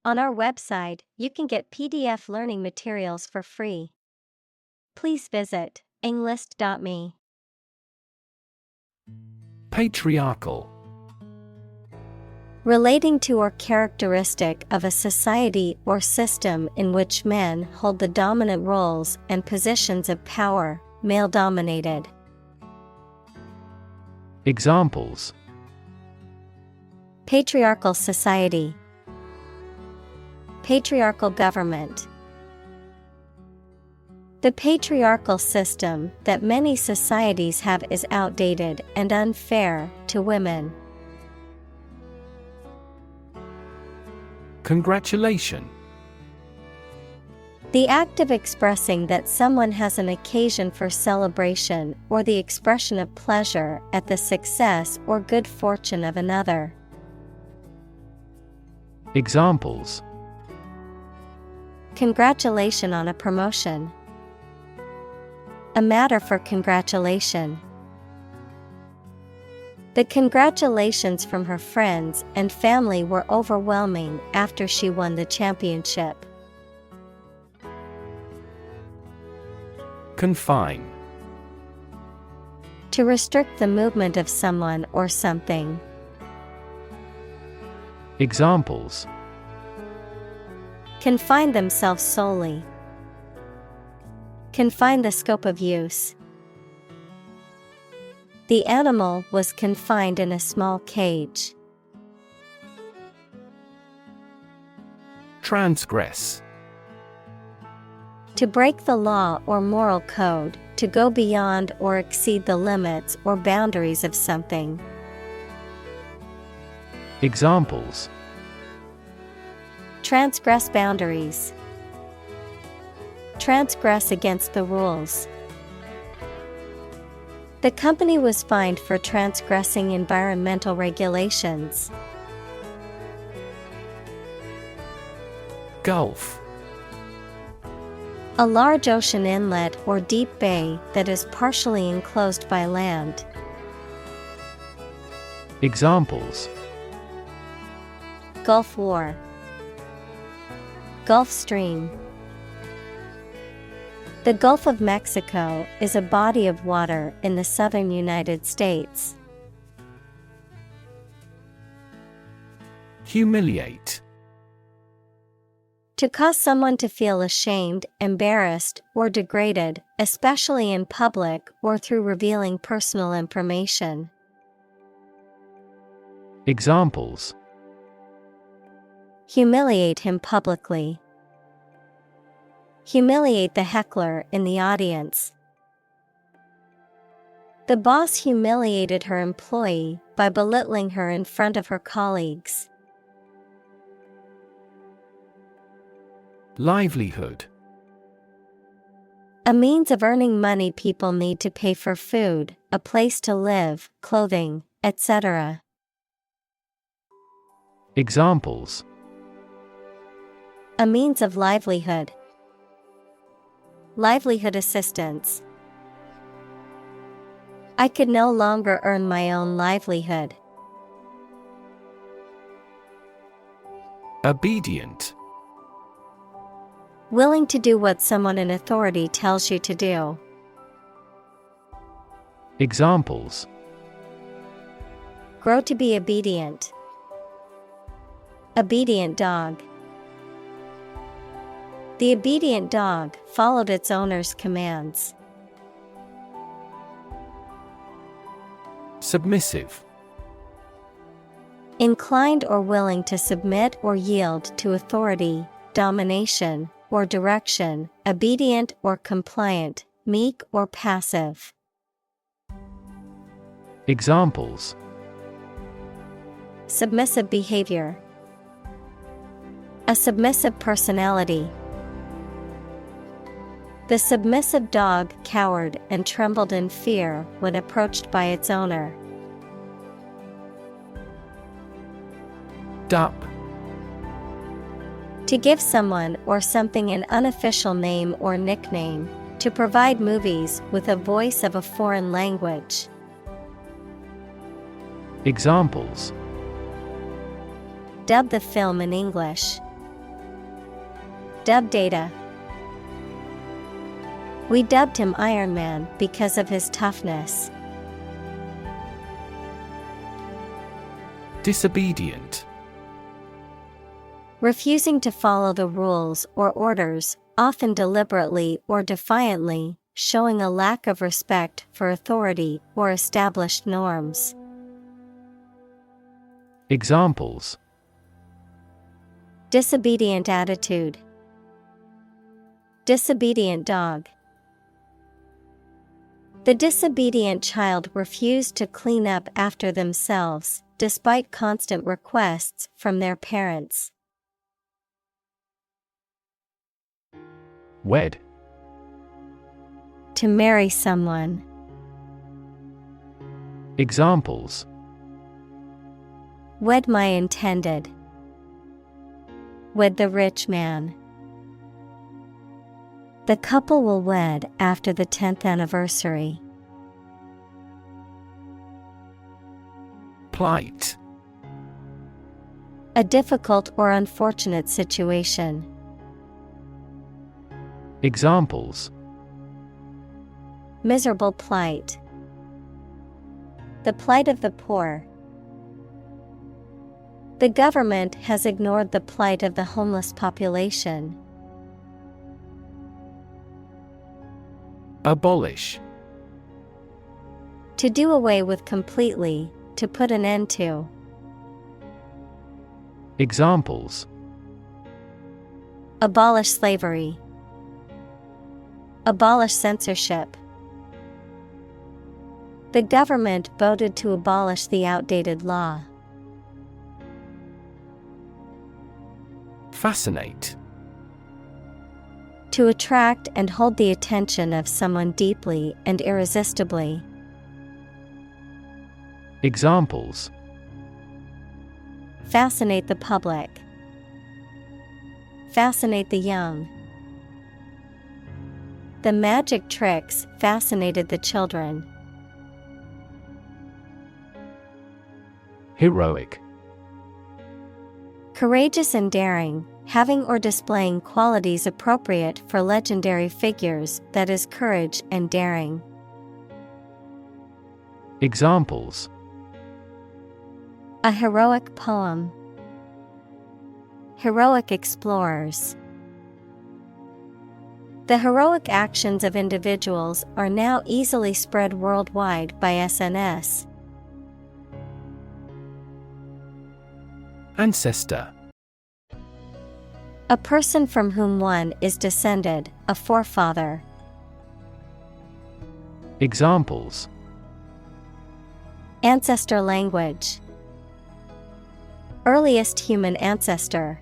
On our website, you can get PDF learning materials for free. Please visit englist.me. Patriarchal. Relating to or characteristic of a society or system in which men hold the dominant roles and positions of power, male-dominated. Examples: Patriarchal society. Patriarchal government. The patriarchal system that many societies have is outdated and unfair to women. Congratulation. The act of expressing that someone has an occasion for celebration or the expression of pleasure at the success or good fortune of another. Examples: Congratulation on a promotion. A matter for congratulation. The congratulations from her friends and family were overwhelming after she won the championship. Confine. To restrict the movement of someone or something. Examples: Confine themselves solely. Confine the scope of use. The animal was confined in a small cage. Transgress. To break the law or moral code, to go beyond or exceed the limits or boundaries of something. Examples: Transgress boundaries. Transgress against the rules. The company was fined for transgressing environmental regulations. Gulf. A large ocean inlet or deep bay that is partially enclosed by land. Examples: Gulf War. Gulf Stream. The Gulf of Mexico is a body of water in the southern United States. Humiliate. To cause someone to feel ashamed, embarrassed, or degraded, especially in public or through revealing personal information. Examples: Humiliate him publicly. Humiliate the heckler in the audience. The boss humiliated her employee by belittling her in front of her colleagues. Livelihood. A means of earning money people need to pay for food, a place to live, clothing, etc. Examples: A means of livelihood. Livelihood assistance. I could no longer earn my own livelihood. Obedient. Willing to do what someone in authority tells you to do. Examples: Grow to be obedient. Obedient dog. The obedient dog followed its owner's commands. Submissive. Inclined or willing to submit or yield to authority, domination, or direction, obedient or compliant, meek or passive. Examples: Submissive behavior. A submissive personality. The submissive dog cowered and trembled in fear when approached by its owner. Dup. To give someone or something an unofficial name or nickname, to provide movies with a voice of a foreign language. Examples: Dub the film in English. Dub data. We dubbed him Iron Man because of his toughness. Disobedient. Refusing to follow the rules or orders, often deliberately or defiantly, showing a lack of respect for authority or established norms. Examples: Disobedient attitude. Disobedient dog. The disobedient child refused to clean up after themselves, despite constant requests from their parents. Wed. To marry someone. Examples: Wed my intended. Wed the rich man. The couple will wed after the 10th anniversary. Plight. A difficult or unfortunate situation. Examples: Miserable plight. The plight of the poor. The government has ignored the plight of the homeless population. Abolish. To do away with completely, to put an end to. Examples: Abolish slavery. Abolish censorship. The government voted to abolish the outdated law. Fascinate. To attract and hold the attention of someone deeply and irresistibly. Examples: Fascinate the public. Fascinate the young. The magic tricks fascinated the children. Heroic. Courageous and daring, having or displaying qualities appropriate for legendary figures, that is, courage and daring. Examples: A heroic poem. Heroic explorers. The heroic actions of individuals are now easily spread worldwide by SNS. Ancestor. A person from whom one is descended, a forefather. Examples: Ancestor language. Earliest human ancestor.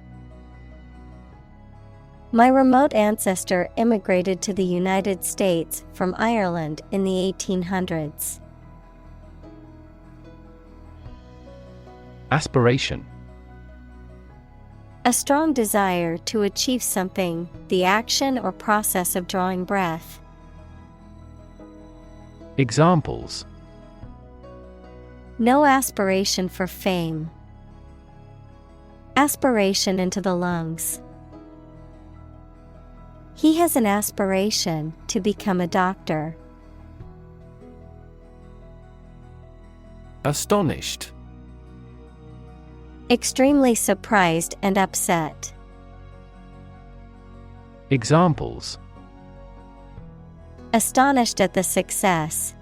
My remote ancestor immigrated to the United States from Ireland in the 1800s. Aspiration. A strong desire to achieve something, the action or process of drawing breath. Examples: No aspiration for fame. Aspiration into the lungs. He has an aspiration to become a doctor. Astonished. Extremely surprised and upset. Examples: Astonished at the success.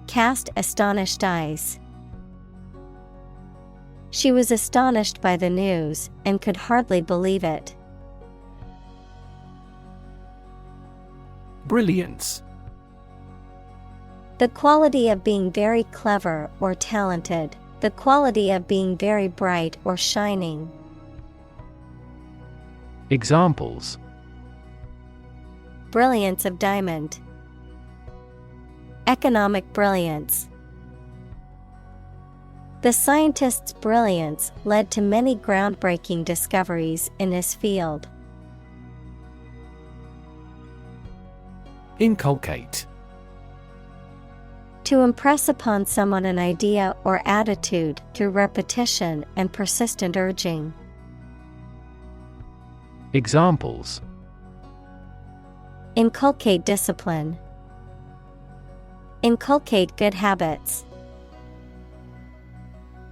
Cast astonished eyes. She was astonished by the news and could hardly believe it. Brilliance. The quality of being very clever or talented. The quality of being very bright or shining. Examples: Brilliance of diamond. Economic brilliance. The scientist's brilliance led to many groundbreaking discoveries in his field. Inculcate. To impress upon someone an idea or attitude through repetition and persistent urging. Examples: inculcate discipline, inculcate good habits.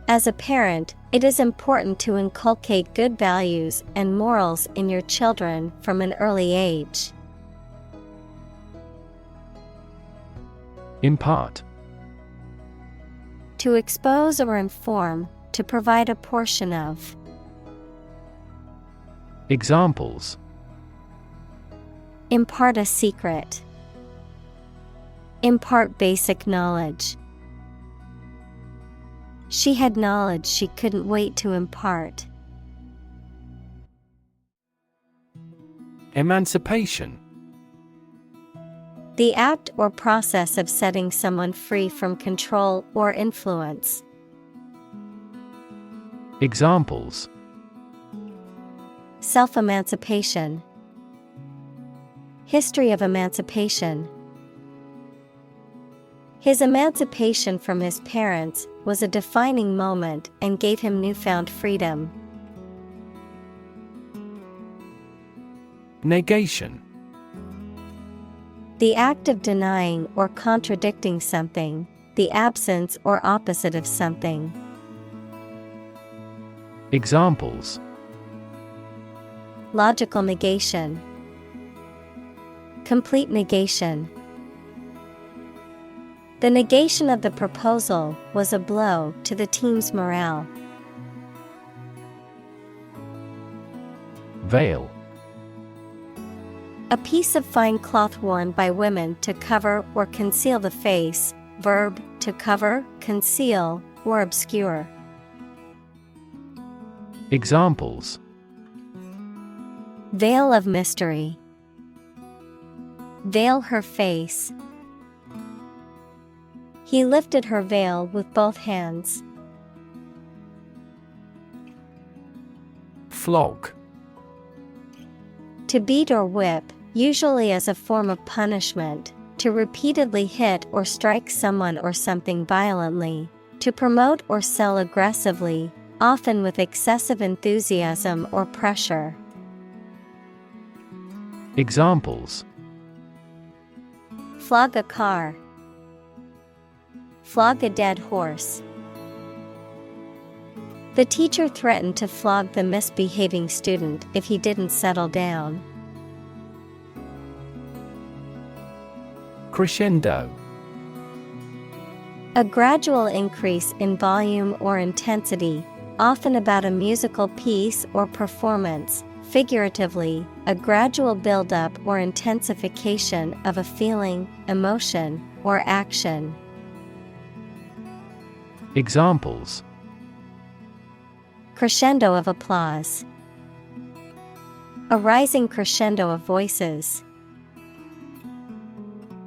As a parent, it is important to inculcate good values and morals in your children from an early age. Impart. To expose or inform, to provide a portion of. Examples: Impart a secret, impart basic knowledge. She had knowledge she couldn't wait to impart. Emancipation. The act or process of setting someone free from control or influence. Examples: Self-emancipation, history of emancipation. His emancipation from his parents was a defining moment and gave him newfound freedom. Negation. The act of denying or contradicting something, the absence or opposite of something. Examples: Logical negation, complete negation. The negation of the proposal was a blow to the team's morale. Veil. A piece of fine cloth worn by women to cover or conceal the face. Verb, to cover, conceal, or obscure. Examples: Veil of mystery, veil her face. He lifted her veil with both hands. Flog. To beat or whip, usually as a form of punishment, to repeatedly hit or strike someone or something violently, to promote or sell aggressively, often with excessive enthusiasm or pressure. Examples: Flog a car, flog a dead horse. The teacher threatened to flog the misbehaving student if he didn't settle down. Crescendo. A gradual increase in volume or intensity, often about a musical piece or performance. Figuratively, a gradual buildup or intensification of a feeling, emotion, or action. Examples: Crescendo of applause, a rising crescendo of voices.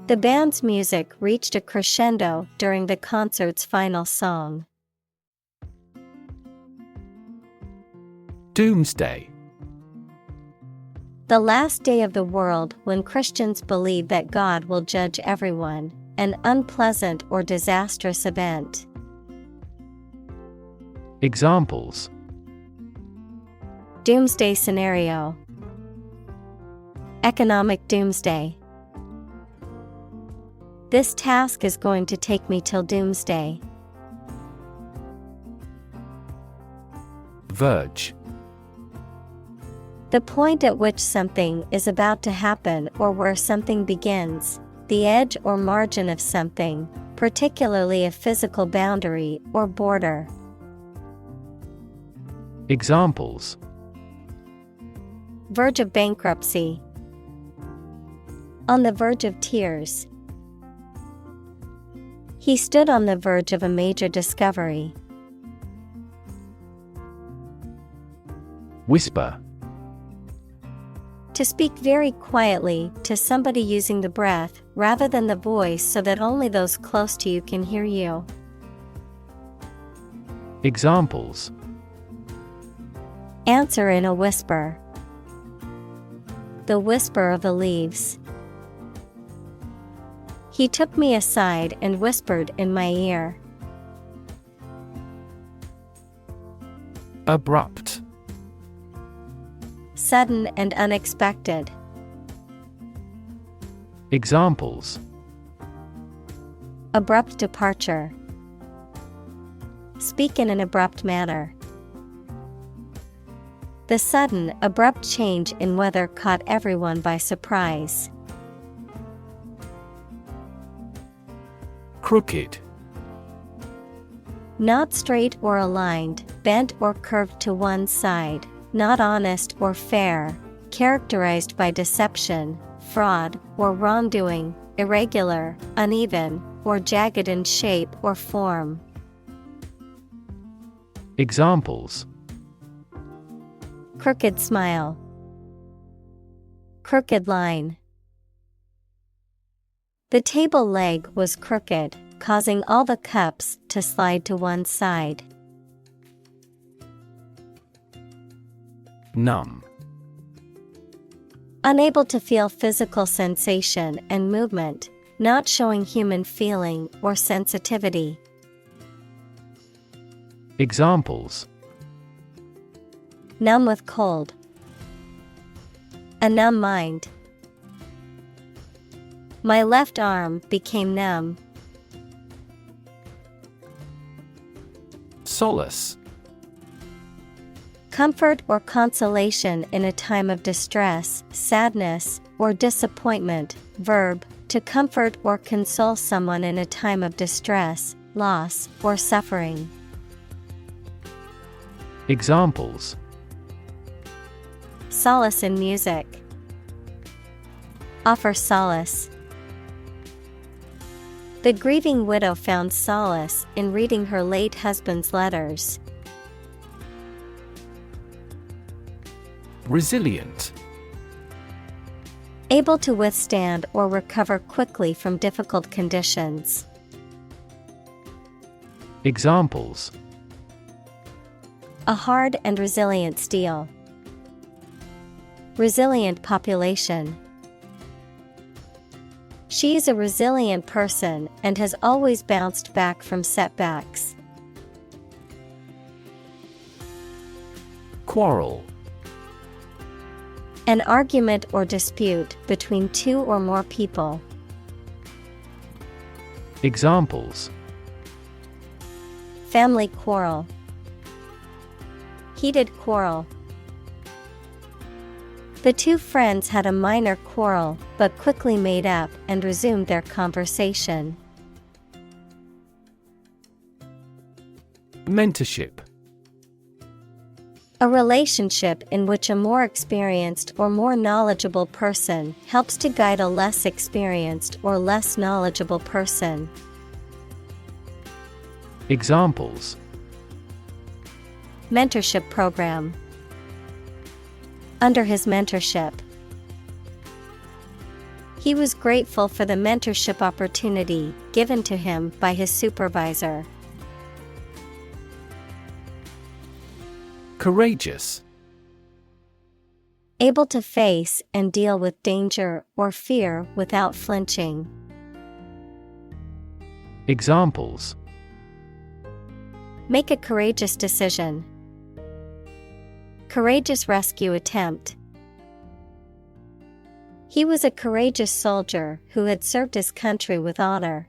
The band's music reached a crescendo during the concert's final song. Doomsday. The last day of the world when Christians believe that God will judge everyone, an unpleasant or disastrous event. Examples: Doomsday scenario, economic doomsday. This task is going to take me till doomsday. Verge. The point at which something is about to happen or where something begins, the edge or margin of something, particularly a physical boundary or border. Examples: Verge of bankruptcy, on the verge of tears. He stood on the verge of a major discovery. Whisper. To speak very quietly to somebody using the breath rather than the voice so that only those close to you can hear you. Examples: Answer in a whisper, the whisper of the leaves. He took me aside and whispered in my ear. sudden and unexpected. Examples: Abrupt departure. Speak in an abrupt manner. The sudden, abrupt change in weather caught everyone by surprise. Crooked. Not straight or aligned, bent or curved to one side, not honest or fair, characterized by deception, fraud, or wrongdoing, irregular, uneven, or jagged in shape or form. Examples: Crooked smile. Crooked line. The table leg was crooked, causing all the cups to slide to one side. Numb. Unable to feel physical sensation and movement, not showing human feeling or sensitivity. Examples: Numb with cold. A numb mind. My left arm became numb. Solace. Comfort or consolation in a time of distress, sadness, or disappointment. Verb, to comfort or console someone in a time of distress, loss, or suffering. Examples: Solace in music. Offer solace. The grieving widow found solace in reading her late husband's letters. Resilient. Able to withstand or recover quickly from difficult conditions. Examples: A hard and resilient steel. Resilient population. She is a resilient person and has always bounced back from setbacks. Quarrel. An argument or dispute between two or more people. Examples: Family quarrel. Heated quarrel. The two friends had a minor quarrel, but quickly made up and resumed their conversation. Mentorship. A relationship in which a more experienced or more knowledgeable person helps to guide a less experienced or less knowledgeable person. Examples: Mentorship program. Under his mentorship. He was grateful for the mentorship opportunity given to him by his supervisor. Courageous. Able to face and deal with danger or fear without flinching. Examples: Make a courageous decision. Courageous rescue attempt. He was a courageous soldier who had served his country with honor.